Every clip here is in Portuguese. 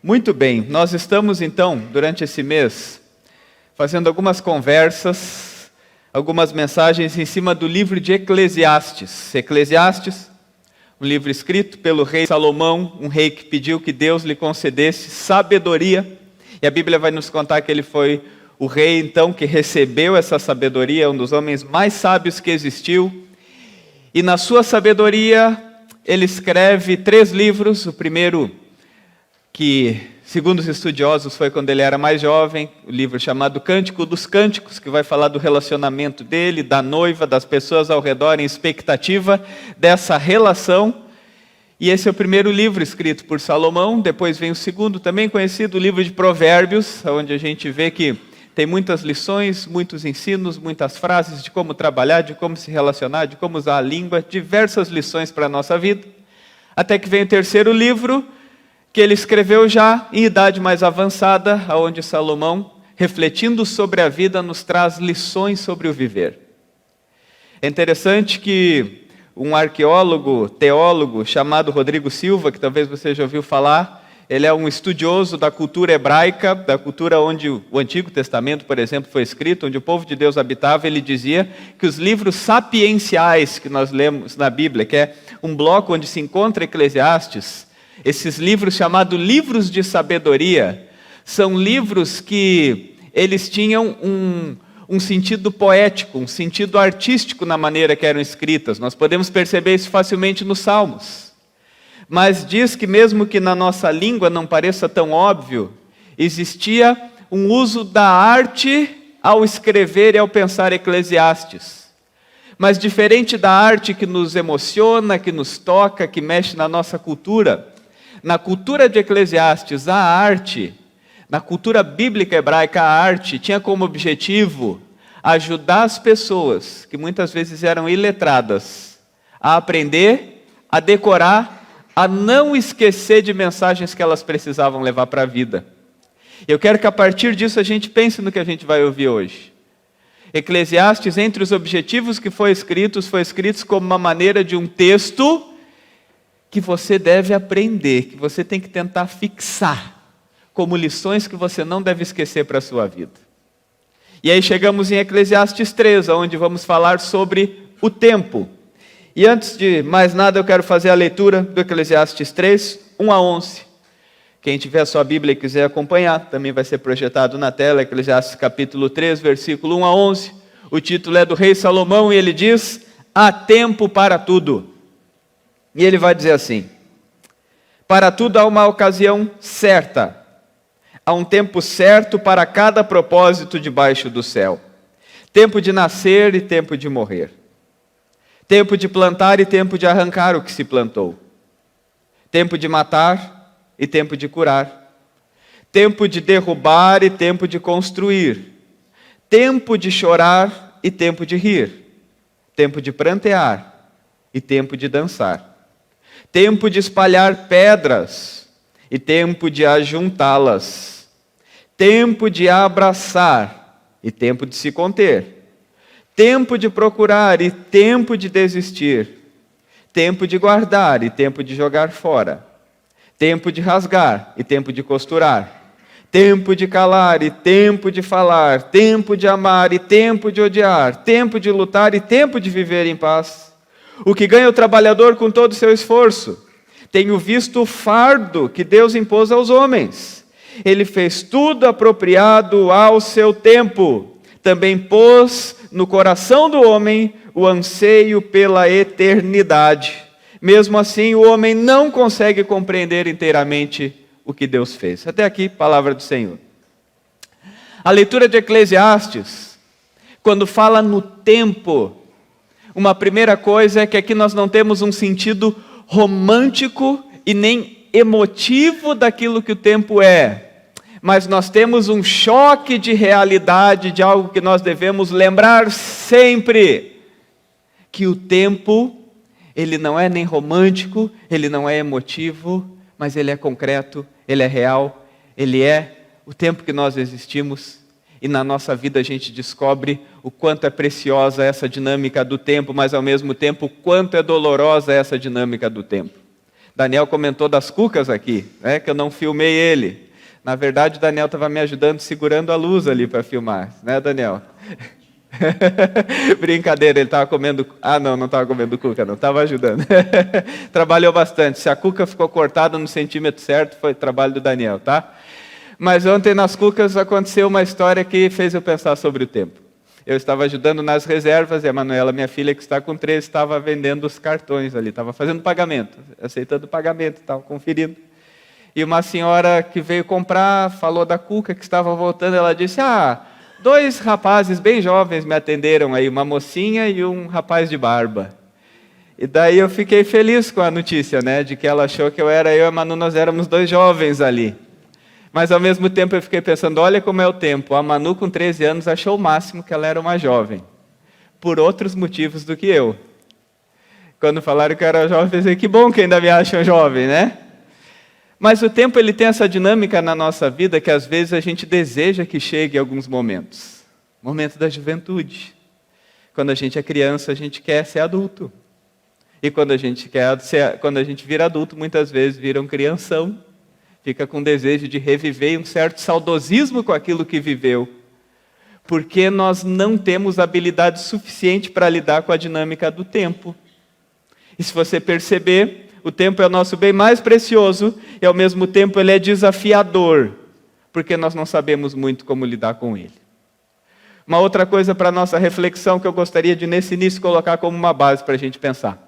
Muito bem, nós estamos então, durante esse mês, fazendo algumas conversas, algumas mensagens em cima do livro de Eclesiastes. Eclesiastes, um livro escrito pelo rei Salomão, um rei que pediu que Deus lhe concedesse sabedoria. E a Bíblia vai nos contar que ele foi o rei então que recebeu essa sabedoria, um dos homens mais sábios que existiu. E na sua sabedoria, ele escreve 3 livros. O primeiro, que segundo os estudiosos foi quando ele era mais jovem, o livro chamado Cântico dos Cânticos, que vai falar do relacionamento dele, da noiva, das pessoas ao redor, em expectativa dessa relação. E esse é o primeiro livro escrito por Salomão. Depois vem o segundo, também conhecido, o livro de Provérbios, onde a gente vê que tem muitas lições, muitos ensinos, muitas frases de como trabalhar, de como se relacionar, de como usar a língua, diversas lições para a nossa vida. Até que vem o terceiro livro, que ele escreveu já em idade mais avançada, onde Salomão, refletindo sobre a vida, nos traz lições sobre o viver. É interessante que um arqueólogo, teólogo, chamado Rodrigo Silva, que talvez você já ouviu falar, ele é um estudioso da cultura hebraica, da cultura onde o Antigo Testamento, por exemplo, foi escrito, onde o povo de Deus habitava. Ele dizia que os livros sapienciais que nós lemos na Bíblia, que é um bloco onde se encontra Eclesiastes, esses livros chamados livros de sabedoria, são livros que eles tinham um sentido poético, um sentido artístico na maneira que eram escritas. Nós podemos perceber isso facilmente nos Salmos. Mas diz que mesmo que na nossa língua não pareça tão óbvio, existia um uso da arte ao escrever e ao pensar Eclesiastes. Mas diferente da arte que nos emociona, que nos toca, que mexe na nossa cultura, na cultura de Eclesiastes, a arte, na cultura bíblica hebraica, a arte tinha como objetivo ajudar as pessoas, que muitas vezes eram iletradas, a aprender, a decorar, a não esquecer de mensagens que elas precisavam levar para a vida. Eu quero que a partir disso a gente pense no que a gente vai ouvir hoje. Eclesiastes, entre os objetivos que foi escrito como uma maneira de um texto que você deve aprender, que você tem que tentar fixar como lições que você não deve esquecer para a sua vida. E aí chegamos em Eclesiastes 3, onde vamos falar sobre o tempo. E antes de mais nada, eu quero fazer a leitura do Eclesiastes 3, 1 a 11. Quem tiver a sua Bíblia e quiser acompanhar, também vai ser projetado na tela, Eclesiastes capítulo 3, versículo 1 a 11. O título é do rei Salomão e ele diz: há tempo para tudo. E ele vai dizer assim: para tudo há uma ocasião certa, há um tempo certo para cada propósito debaixo do céu. Tempo de nascer e tempo de morrer. Tempo de plantar e tempo de arrancar o que se plantou. Tempo de matar e tempo de curar. Tempo de derrubar e tempo de construir. Tempo de chorar e tempo de rir. Tempo de prantear e tempo de dançar. Tempo de espalhar pedras e tempo de ajuntá-las. Tempo de abraçar e tempo de se conter. Tempo de procurar e tempo de desistir. Tempo de guardar e tempo de jogar fora. Tempo de rasgar e tempo de costurar. Tempo de calar e tempo de falar. Tempo de amar e tempo de odiar. Tempo de lutar e tempo de viver em paz. O que ganha o trabalhador com todo o seu esforço. Tenho visto o fardo que Deus impôs aos homens. Ele fez tudo apropriado ao seu tempo. Também pôs no coração do homem o anseio pela eternidade. Mesmo assim, o homem não consegue compreender inteiramente o que Deus fez. Até aqui, palavra do Senhor. A leitura de Eclesiastes, quando fala no tempo, uma primeira coisa é que aqui nós não temos um sentido romântico e nem emotivo daquilo que o tempo é. Mas nós temos um choque de realidade, de algo que nós devemos lembrar sempre. Que o tempo, ele não é nem romântico, ele não é emotivo, mas ele é concreto, ele é real, ele é o tempo que nós existimos. E na nossa vida a gente descobre o quanto é preciosa essa dinâmica do tempo, mas ao mesmo tempo o quanto é dolorosa essa dinâmica do tempo. Daniel comentou das cucas aqui, né, que eu não filmei ele. Na verdade, o Daniel estava me ajudando, segurando a luz ali para filmar, né, Daniel? Brincadeira, ele estava comendo... não estava comendo cuca, não, estava ajudando. Trabalhou bastante. Se a cuca ficou cortada no centímetro certo, foi trabalho do Daniel, tá? Mas ontem nas cucas aconteceu uma história que fez eu pensar sobre o tempo. Eu estava ajudando nas reservas e a Manuela, minha filha, que está com 13, estava vendendo os cartões ali, estava fazendo pagamento, aceitando pagamento, estava conferindo. E uma senhora que veio comprar, falou da cuca que estava voltando, ela disse, 2 rapazes bem jovens me atenderam aí, uma mocinha e um rapaz de barba. E daí eu fiquei feliz com a notícia, né, de que ela achou que eu e a Manu, nós éramos 2 jovens ali. Mas ao mesmo tempo eu fiquei pensando, olha como é o tempo, a Manu com 13 anos achou o máximo que ela era uma jovem, por outros motivos do que eu. Quando falaram que eu era jovem, eu pensei, que bom que ainda me acham jovem, né? Mas o tempo ele tem essa dinâmica na nossa vida que às vezes a gente deseja que chegue em alguns momentos. Momento da juventude. Quando a gente é criança, a gente quer ser adulto. E quando a gente vira adulto, muitas vezes vira um crianção. Fica com desejo de reviver e um certo saudosismo com aquilo que viveu. Porque nós não temos habilidade suficiente para lidar com a dinâmica do tempo. E se você perceber, o tempo é o nosso bem mais precioso e ao mesmo tempo ele é desafiador, porque nós não sabemos muito como lidar com ele. Uma outra coisa para a nossa reflexão que eu gostaria de nesse início colocar como uma base para a gente pensar.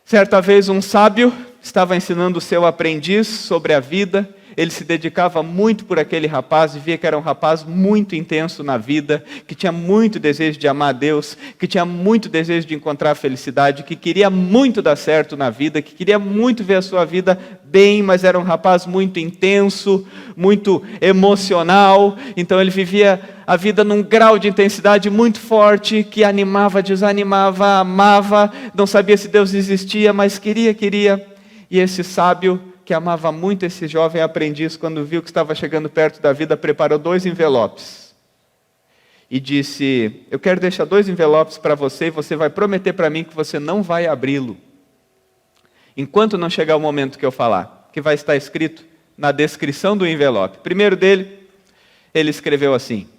Certa vez um sábio estava ensinando o seu aprendiz sobre a vida. Ele se dedicava muito por aquele rapaz e via que era um rapaz muito intenso na vida, que tinha muito desejo de amar a Deus, que tinha muito desejo de encontrar a felicidade, que queria muito dar certo na vida, que queria muito ver a sua vida bem, mas era um rapaz muito intenso, muito emocional. Então ele vivia a vida num grau de intensidade muito forte, que animava, desanimava, amava, não sabia se Deus existia, mas queria. E esse sábio, que amava muito esse jovem aprendiz, quando viu que estava chegando perto da vida, preparou 2 envelopes. E disse, eu quero deixar 2 envelopes para você, e você vai prometer para mim que você não vai abri-lo, enquanto não chegar o momento que eu falar, que vai estar escrito na descrição do envelope. Primeiro dele, ele escreveu assim,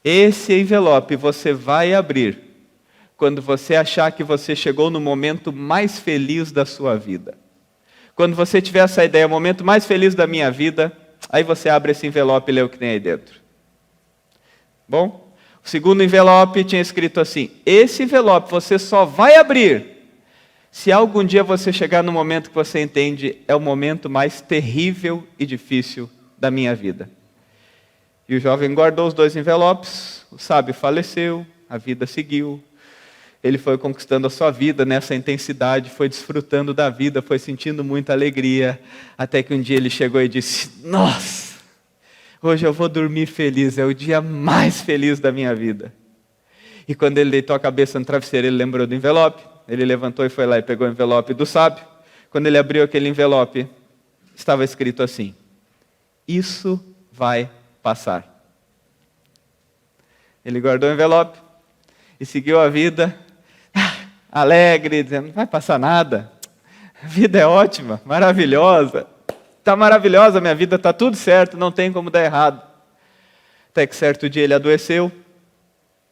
esse envelope você vai abrir, quando você achar que você chegou no momento mais feliz da sua vida. Quando você tiver essa ideia, o momento mais feliz da minha vida, aí você abre esse envelope e lê o que tem aí dentro. Bom, o segundo envelope tinha escrito assim, esse envelope você só vai abrir se algum dia você chegar no momento que você entende, é o momento mais terrível e difícil da minha vida. E o jovem guardou os 2 envelopes, o sábio faleceu, a vida seguiu. Ele foi conquistando a sua vida nessa intensidade, foi desfrutando da vida, foi sentindo muita alegria, até que um dia ele chegou e disse, nossa, hoje eu vou dormir feliz, é o dia mais feliz da minha vida. E quando ele deitou a cabeça no travesseiro, ele lembrou do envelope, ele levantou e foi lá e pegou o envelope do sábio. Quando ele abriu aquele envelope, estava escrito assim, isso vai passar. Ele guardou o envelope e seguiu a vida, alegre, dizendo, não vai passar nada, a vida é ótima, maravilhosa, está maravilhosa a minha vida, está tudo certo, não tem como dar errado. Até que certo dia ele adoeceu,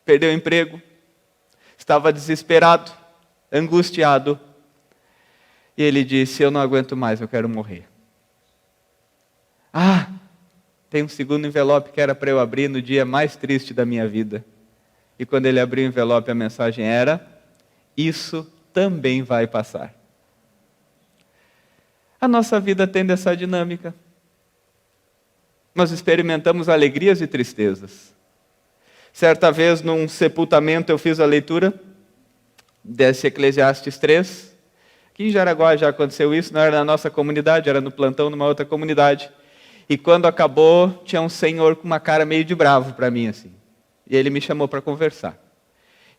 perdeu o emprego, estava desesperado, angustiado, e ele disse, eu não aguento mais, eu quero morrer. Tem um segundo envelope que era para eu abrir no dia mais triste da minha vida. E quando ele abriu o envelope, a mensagem era, isso também vai passar. A nossa vida tem essa dinâmica. Nós experimentamos alegrias e tristezas. Certa vez, num sepultamento, eu fiz a leitura desse Eclesiastes 3. Aqui em Jaraguá já aconteceu isso, não era na nossa comunidade, era no plantão numa outra comunidade. E quando acabou, tinha um senhor com uma cara meio de bravo para mim, assim. E ele me chamou para conversar.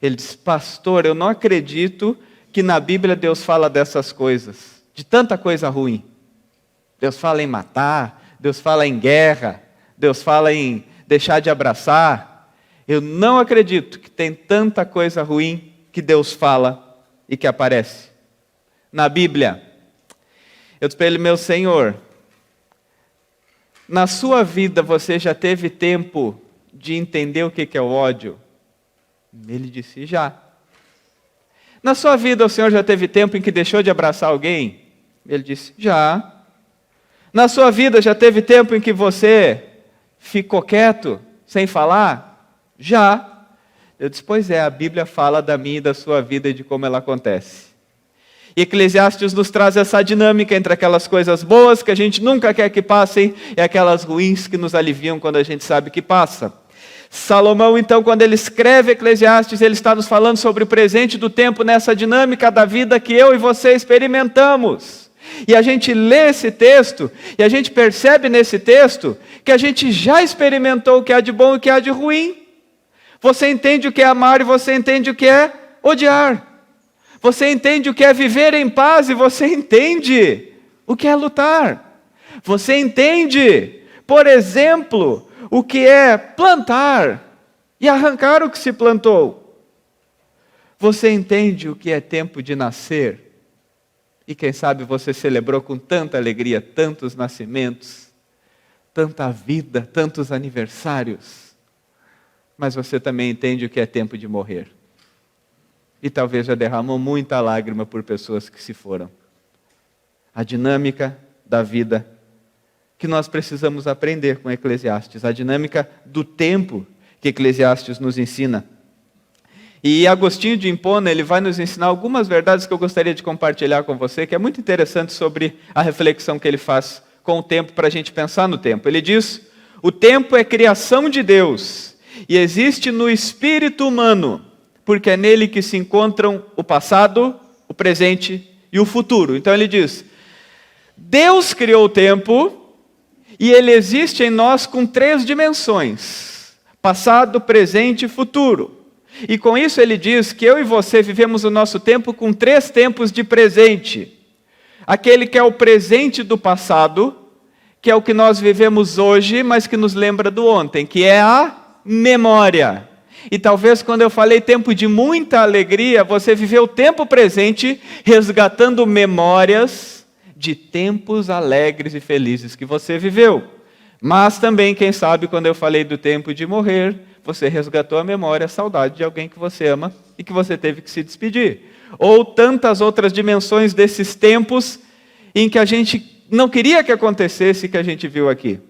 Ele disse, pastor, eu não acredito que na Bíblia Deus fala dessas coisas, de tanta coisa ruim. Deus fala em matar, Deus fala em guerra, Deus fala em deixar de abraçar. Eu não acredito que tem tanta coisa ruim que Deus fala e que aparece na Bíblia. Eu disse para ele: meu Senhor, na sua vida você já teve tempo de entender o que é o ódio? Ele disse: já. Na sua vida o Senhor já teve tempo em que deixou de abraçar alguém? Ele disse: já. Na sua vida já teve tempo em que você ficou quieto, sem falar? Já. Eu disse: pois é, a Bíblia fala da minha e da sua vida e de como ela acontece. E Eclesiastes nos traz essa dinâmica entre aquelas coisas boas que a gente nunca quer que passem e aquelas ruins que nos aliviam quando a gente sabe que passa. Salomão, então, quando ele escreve Eclesiastes, ele está nos falando sobre o presente do tempo nessa dinâmica da vida que eu e você experimentamos. E a gente lê esse texto e a gente percebe nesse texto que a gente já experimentou o que há de bom e o que há de ruim. Você entende o que é amar e você entende o que é odiar. Você entende o que é viver em paz e você entende o que é lutar. Você entende, por exemplo, o que é plantar e arrancar o que se plantou. Você entende o que é tempo de nascer. E quem sabe você celebrou com tanta alegria tantos nascimentos, tanta vida, tantos aniversários. Mas você também entende o que é tempo de morrer. E talvez já derramou muita lágrima por pessoas que se foram. A dinâmica da vida que nós precisamos aprender com Eclesiastes. A dinâmica do tempo que Eclesiastes nos ensina. E Agostinho de Hipona, ele vai nos ensinar algumas verdades que eu gostaria de compartilhar com você, que é muito interessante sobre a reflexão que ele faz com o tempo, para a gente pensar no tempo. Ele diz: o tempo é criação de Deus e existe no espírito humano, porque é nele que se encontram o passado, o presente e o futuro. Então ele diz: Deus criou o tempo e ele existe em nós com 3 dimensões: passado, presente e futuro. E com isso ele diz que eu e você vivemos o nosso tempo com 3 tempos de presente. Aquele que é o presente do passado, que é o que nós vivemos hoje, mas que nos lembra do ontem, que é a memória. E talvez quando eu falei tempo de muita alegria, você viveu o tempo presente resgatando memórias de tempos alegres e felizes que você viveu. Mas também, quem sabe, quando eu falei do tempo de morrer, você resgatou a memória, a saudade de alguém que você ama e que você teve que se despedir. Ou tantas outras dimensões desses tempos em que a gente não queria que acontecesse, que a gente viu aqui.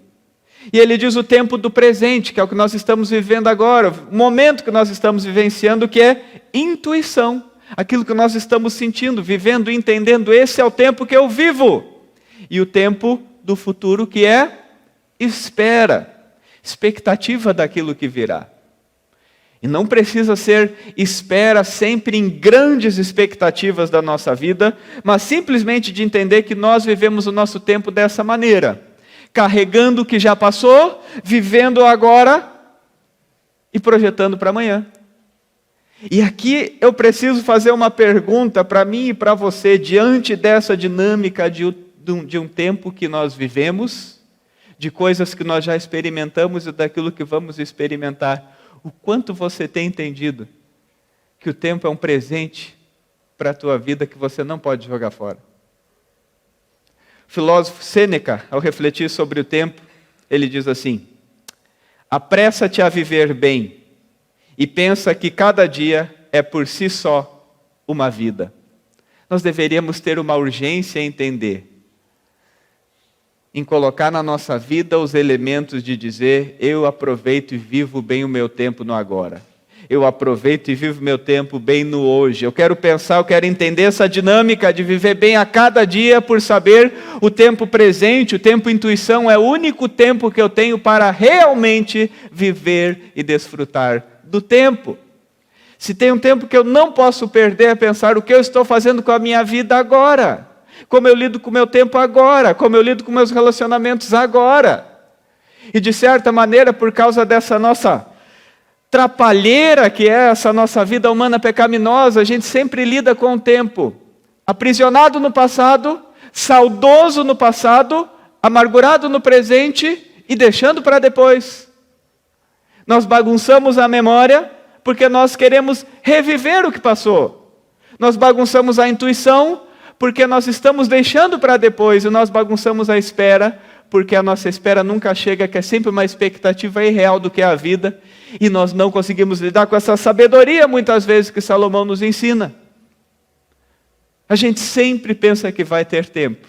E ele diz o tempo do presente, que é o que nós estamos vivendo agora, o momento que nós estamos vivenciando, que é intuição. Aquilo que nós estamos sentindo, vivendo, entendendo, esse é o tempo que eu vivo. E o tempo do futuro, que é espera, expectativa daquilo que virá. E não precisa ser espera sempre em grandes expectativas da nossa vida, mas simplesmente de entender que nós vivemos o nosso tempo dessa maneira. Carregando o que já passou, vivendo agora e projetando para amanhã. E aqui eu preciso fazer uma pergunta para mim e para você, diante dessa dinâmica de um tempo que nós vivemos, de coisas que nós já experimentamos e daquilo que vamos experimentar. O quanto você tem entendido que o tempo é um presente para a tua vida que você não pode jogar fora? O filósofo Sêneca, ao refletir sobre o tempo, ele diz assim: apressa-te a viver bem e pensa que cada dia é por si só uma vida. Nós deveríamos ter uma urgência em entender, em colocar na nossa vida os elementos de dizer: eu aproveito e vivo bem o meu tempo no agora. Eu aproveito e vivo meu tempo bem no hoje. Eu quero pensar, eu quero entender essa dinâmica de viver bem a cada dia por saber o tempo presente, o tempo intuição é o único tempo que eu tenho para realmente viver e desfrutar do tempo. Se tem um tempo que eu não posso perder é pensar o que eu estou fazendo com a minha vida agora. Como eu lido com o meu tempo agora, como eu lido com meus relacionamentos agora. E de certa maneira, por causa dessa nossa trapalheira que é essa nossa vida humana pecaminosa, a gente sempre lida com o tempo aprisionado no passado, saudoso no passado, amargurado no presente e deixando para depois. Nós bagunçamos a memória porque nós queremos reviver o que passou. Nós bagunçamos a intuição porque nós estamos deixando para depois e nós bagunçamos a espera, porque a nossa espera nunca chega, que é sempre uma expectativa irreal do que é a vida, e nós não conseguimos lidar com essa sabedoria, muitas vezes, que Salomão nos ensina. A gente sempre pensa que vai ter tempo,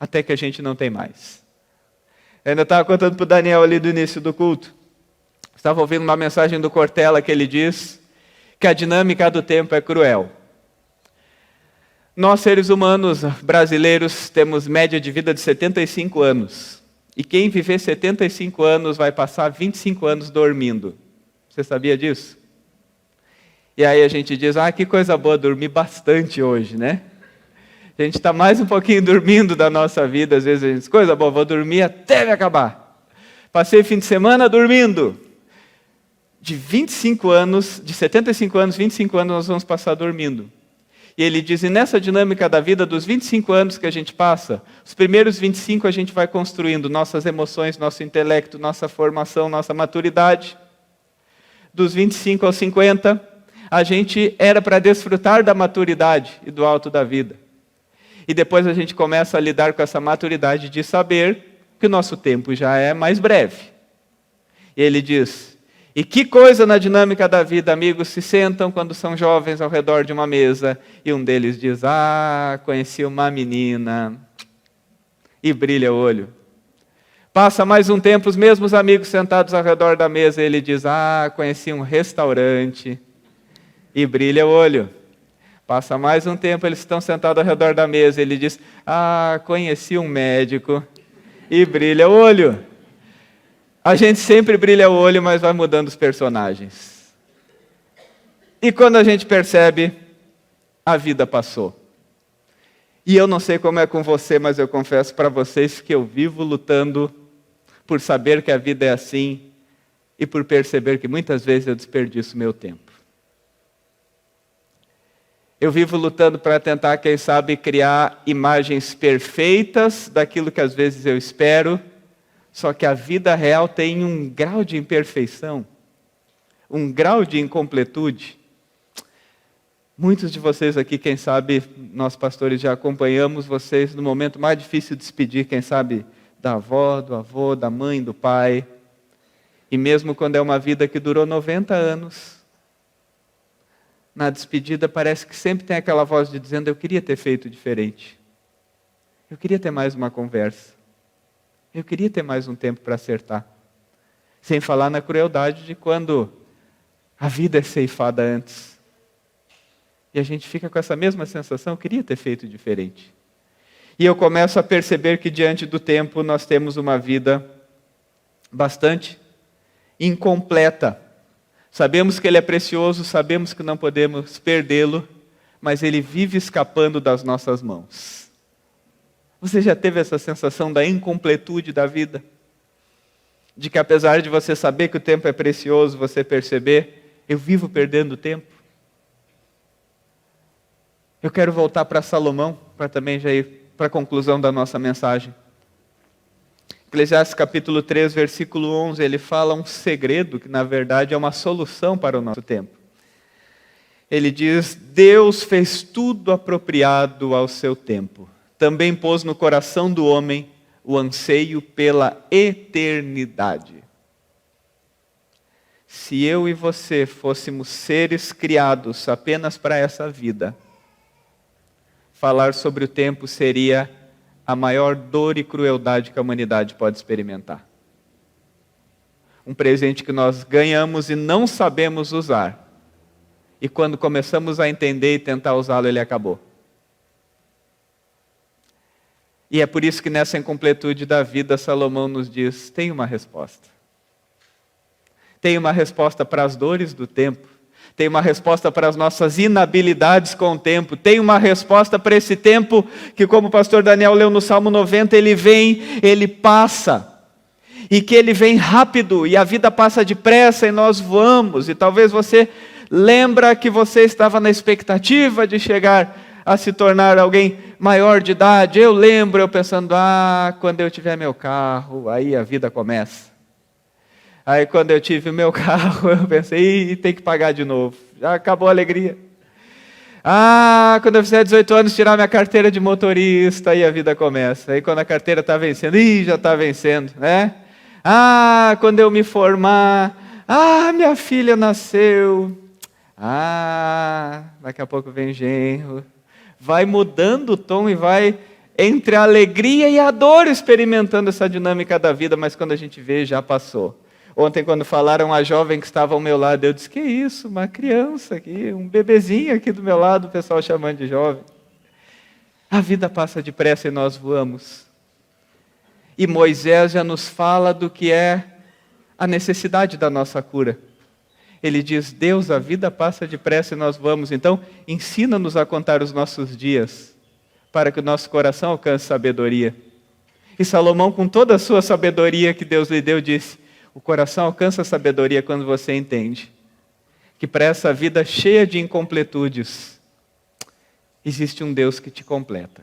até que a gente não tem mais. Eu ainda estava contando para o Daniel ali do início do culto. Estava ouvindo uma mensagem do Cortella que ele diz que a dinâmica do tempo é cruel. Nós, seres humanos brasileiros, temos média de vida de 75 anos. E quem viver 75 anos vai passar 25 anos dormindo. Você sabia disso? E aí a gente diz, que coisa boa, dormir bastante hoje, né? A gente está mais um pouquinho dormindo da nossa vida, às vezes a gente diz, coisa boa, vou dormir até me acabar. Passei fim de semana dormindo. De 25 anos, de 75 anos, 25 anos nós vamos passar dormindo. E ele diz, e nessa dinâmica da vida, dos 25 anos que a gente passa, os primeiros 25 a gente vai construindo nossas emoções, nosso intelecto, nossa formação, nossa maturidade. Dos 25 aos 50, a gente era para desfrutar da maturidade e do alto da vida. E depois a gente começa a lidar com essa maturidade de saber que o nosso tempo já é mais breve. E ele diz, e que coisa na dinâmica da vida, amigos se sentam quando são jovens ao redor de uma mesa, e um deles diz, conheci uma menina, e brilha o olho. Passa mais um tempo, os mesmos amigos sentados ao redor da mesa, e ele diz, conheci um restaurante, e brilha o olho. Passa mais um tempo, eles estão sentados ao redor da mesa, e ele diz, conheci um médico, e brilha o olho. A gente sempre brilha o olho, mas vai mudando os personagens. E quando a gente percebe, a vida passou. E eu não sei como é com você, mas eu confesso para vocês que eu vivo lutando por saber que a vida é assim e por perceber que muitas vezes eu desperdiço meu tempo. Eu vivo lutando para tentar, quem sabe, criar imagens perfeitas daquilo que às vezes eu espero, só que a vida real tem um grau de imperfeição, um grau de incompletude. Muitos de vocês aqui, quem sabe, nós pastores já acompanhamos vocês no momento mais difícil de despedir, quem sabe, da avó, do avô, da mãe, do pai. E mesmo quando é uma vida que durou 90 anos, na despedida parece que sempre tem aquela voz de dizendo, eu queria ter feito diferente. Eu queria ter mais uma conversa. Eu queria ter mais um tempo para acertar. Sem falar na crueldade de quando a vida é ceifada antes. E a gente fica com essa mesma sensação, eu queria ter feito diferente. E eu começo a perceber que diante do tempo nós temos uma vida bastante incompleta. Sabemos que ele é precioso, sabemos que não podemos perdê-lo, mas ele vive escapando das nossas mãos. Você já teve essa sensação da incompletude da vida? De que apesar de você saber que o tempo é precioso, você perceber, eu vivo perdendo tempo? Eu quero voltar para Salomão, para também já ir para a conclusão da nossa mensagem. Eclesiastes capítulo 3, versículo 11, ele fala um segredo que na verdade é uma solução para o nosso tempo. Ele diz, Deus fez tudo apropriado ao seu tempo. Também pôs no coração do homem o anseio pela eternidade. Se eu e você fôssemos seres criados apenas para essa vida, falar sobre o tempo seria a maior dor e crueldade que a humanidade pode experimentar. Um presente que nós ganhamos e não sabemos usar. E quando começamos a entender e tentar usá-lo, ele acabou. E é por isso que nessa incompletude da vida, Salomão nos diz, tem uma resposta. Tem uma resposta para as dores do tempo. Tem uma resposta para as nossas inabilidades com o tempo. Tem uma resposta para esse tempo que, como o pastor Daniel leu no Salmo 90, ele vem, ele passa. E que ele vem rápido e a vida passa depressa e nós voamos. E talvez você lembra que você estava na expectativa de chegar a se tornar alguém maior de idade. Eu lembro, eu pensando, quando eu tiver meu carro, aí a vida começa. Aí quando eu tive o meu carro, eu pensei, tem que pagar de novo. Já acabou a alegria. Ah, quando eu fizer 18 anos, tirar minha carteira de motorista, aí a vida começa. Aí quando a carteira está vencendo, já está vencendo, né? Ah, quando eu me formar, minha filha nasceu. Daqui a pouco vem genro. Vai mudando o tom e vai entre a alegria e a dor experimentando essa dinâmica da vida, mas quando a gente vê, já passou. Ontem, quando falaram a jovem que estava ao meu lado, eu disse, que isso, uma criança aqui, um bebezinho aqui do meu lado, o pessoal chamando de jovem. A vida passa depressa e nós voamos. E Moisés já nos fala do que é a necessidade da nossa cura. Ele diz, Deus, a vida passa depressa e nós voamos, então ensina-nos a contar os nossos dias, para que o nosso coração alcance sabedoria. E Salomão, com toda a sua sabedoria que Deus lhe deu, disse, o coração alcança a sabedoria quando você entende que para essa vida cheia de incompletudes, existe um Deus que te completa.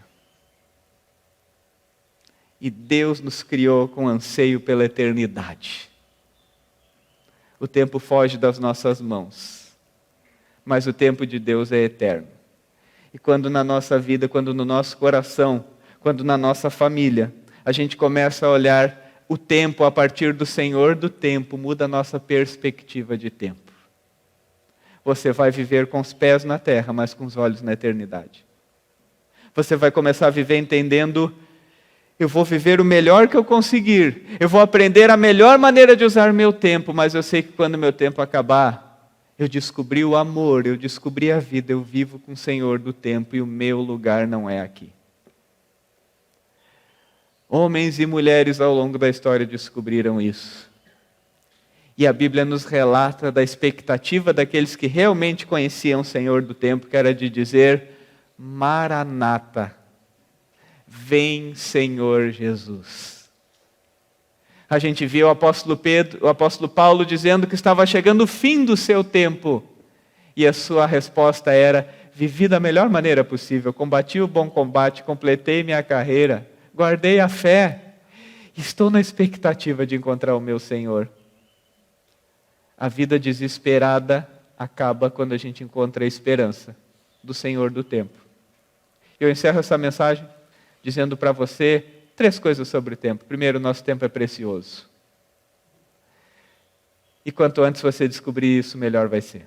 E Deus nos criou com anseio pela eternidade. O tempo foge das nossas mãos, mas o tempo de Deus é eterno. E quando na nossa vida, quando no nosso coração, quando na nossa família, a gente começa a olhar o tempo a partir do Senhor do tempo, muda a nossa perspectiva de tempo. Você vai viver com os pés na terra, mas com os olhos na eternidade. Você vai começar a viver entendendo, eu vou viver o melhor que eu conseguir, eu vou aprender a melhor maneira de usar meu tempo, mas eu sei que quando meu tempo acabar, eu descobri o amor, eu descobri a vida, eu vivo com o Senhor do tempo e o meu lugar não é aqui. Homens e mulheres ao longo da história descobriram isso. E a Bíblia nos relata da expectativa daqueles que realmente conheciam o Senhor do tempo, que era de dizer, Maranata, vem Senhor Jesus. A gente viu o apóstolo Paulo dizendo que estava chegando o fim do seu tempo. E a sua resposta era, vivi da melhor maneira possível, combati o bom combate, completei minha carreira, guardei a fé, estou na expectativa de encontrar o meu Senhor. A vida desesperada acaba quando a gente encontra a esperança do Senhor do tempo. Eu encerro essa mensagem dizendo para você 3 coisas sobre o tempo. Primeiro, nosso tempo é precioso. E quanto antes você descobrir isso, melhor vai ser.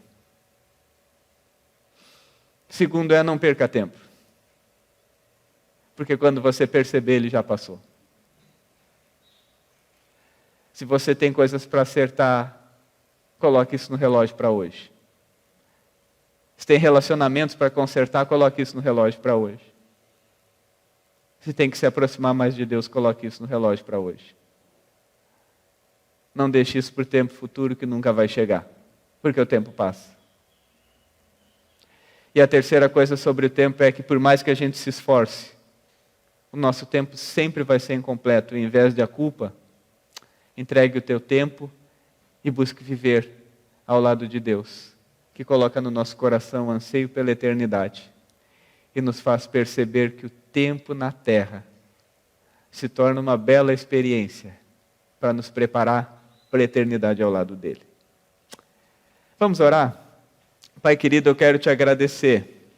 Segundo não perca tempo. Porque quando você perceber, ele já passou. Se você tem coisas para acertar, coloque isso no relógio para hoje. Se tem relacionamentos para consertar, coloque isso no relógio para hoje. Se tem que se aproximar mais de Deus, coloque isso no relógio para hoje. Não deixe isso para o tempo futuro que nunca vai chegar, porque o tempo passa. E a terceira coisa sobre o tempo é que por mais que a gente se esforce, o nosso tempo sempre vai ser incompleto. Em vez de a culpa, entregue o teu tempo e busque viver ao lado de Deus, que coloca no nosso coração anseio pela eternidade e nos faz perceber que o tempo na terra se torna uma bela experiência para nos preparar para a eternidade ao lado dele. Vamos orar? Pai querido, eu quero te agradecer,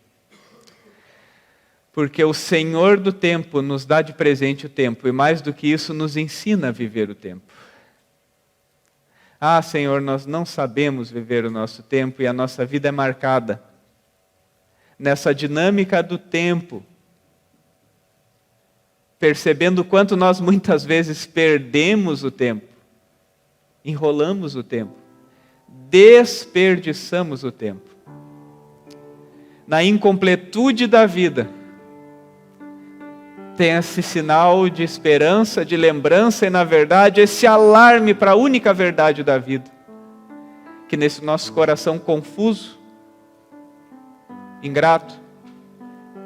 porque o Senhor do tempo nos dá de presente o tempo, e mais do que isso, nos ensina a viver o tempo. Senhor, nós não sabemos viver o nosso tempo, e a nossa vida é marcada nessa dinâmica do tempo, percebendo o quanto nós muitas vezes perdemos o tempo, enrolamos o tempo, desperdiçamos o tempo. Na incompletude da vida, tem esse sinal de esperança, de lembrança e, na verdade, esse alarme para a única verdade da vida. Que nesse nosso coração confuso, ingrato,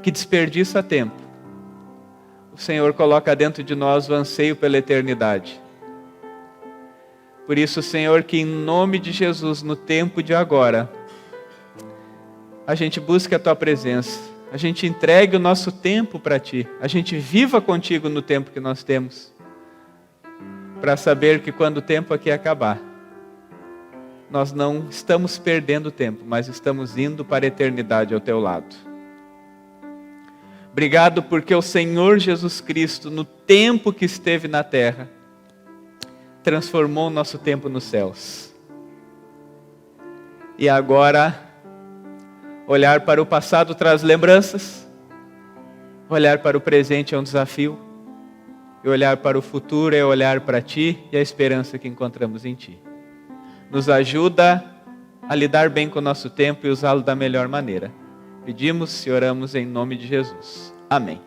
que desperdiça tempo, o Senhor coloca dentro de nós o anseio pela eternidade. Por isso, Senhor, que em nome de Jesus, no tempo de agora, a gente busque a Tua presença, a gente entregue o nosso tempo para Ti, a gente viva contigo no tempo que nós temos, para saber que quando o tempo aqui acabar, nós não estamos perdendo tempo, mas estamos indo para a eternidade ao teu lado. Obrigado porque o Senhor Jesus Cristo, no tempo que esteve na terra, transformou o nosso tempo nos céus. E agora, olhar para o passado traz lembranças, olhar para o presente é um desafio, e olhar para o futuro é olhar para Ti e a esperança que encontramos em Ti. Nos ajuda a lidar bem com o nosso tempo e usá-lo da melhor maneira. Pedimos e oramos em nome de Jesus. Amém.